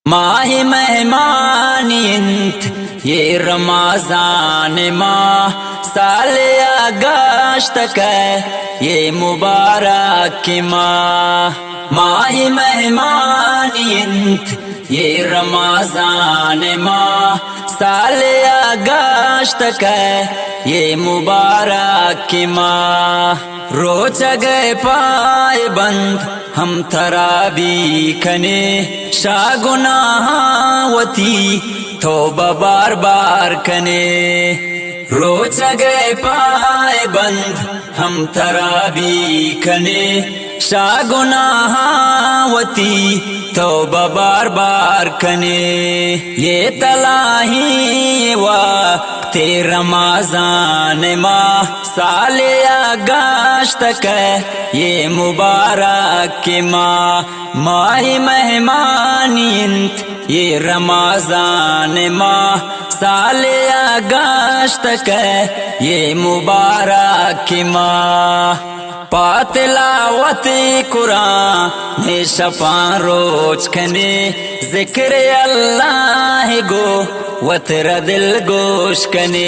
ماہ مہمانیت یہ رمضان ماہ سال اگست ہے یہ مبارک کی ماہ ماہ مہمانیت یہ رمضان ماہ سال اگست ہے یہ مبارک کی ماہ روز گئے پائے بند ہم تراوی کھنے شاہ گناہ وتی توبہ بار بار کنے روز گئے پائے بند ہم تراوی کھنے شاہ گناہ وتی توبہ بار بار کنے یہ تلاہی وقت رمضان ماہ سال اگست ہے یہ مبارک کی ماہ ماہ مہمانیت یہ رمضان ماہ سال اگست ہے یہ مبارک کی ماہ پاتلاوت قرآن شفاں روز کھنے ذکر اللہ گو وتر دل گوش کنے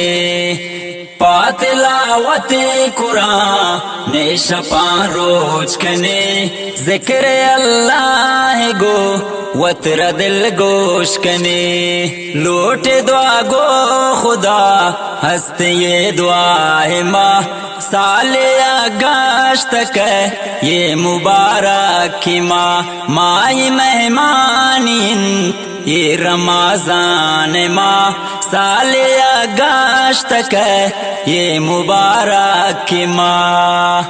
پاتلاوت قرآن شفاں روز کھنے ذکر اللہ گو وتر دل گوش کنے لوٹ دعا گو خدا ہست یہ دعا ہے ماہ سال اگست ہے یہ مبارک کی ماہ ماہ مہمانیت یہ رمضان ماہ سال اگست ہے یہ مبارک کی ماہ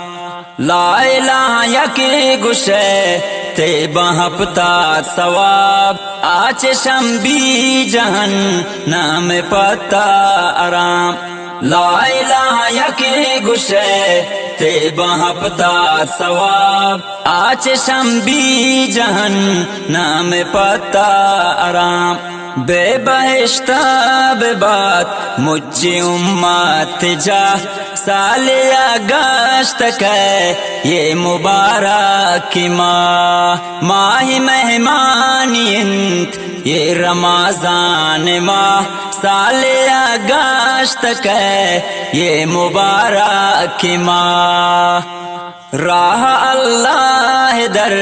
لا الہ یکی گشے تے بہپتا ثواب آچ شمبی جہن نام پتا آرام لا الہ یکی گشے تے بہپتا ثواب آچ شمبی جہن نام پتا آرام بے بہشتہ بے بات مجھے امت جا سال اگست ہے یہ مبارک کی ماہ ماہ مہمانیت یہ رمضان ماہ سال اگست ہے یہ مبارک کی ماہ راہ اللہ در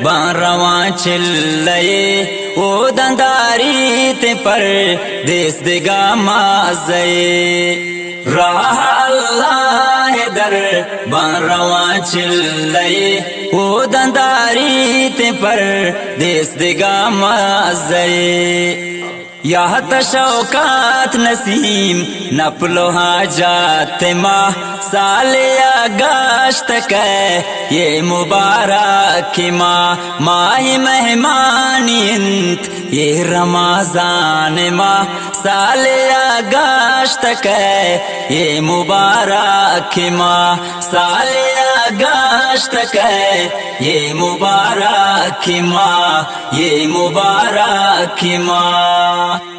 بان رواں چلے وہ دنداری تے پر دیس دگا مازے راہ اللہ در بان رواں چلے وہ دنداری تے پر دیس دگا مازے یا شوکات نسیم نپلو حاجات ماہ سال اگست ہے یہ مبارک کی ماہ ماہ مہمانیت یہ رمضان ماہ سال اگست ہے یہ مبارک کی ماہ سال اگست ہے یہ مبارک کی ماہ یہ مبارک کی ماہ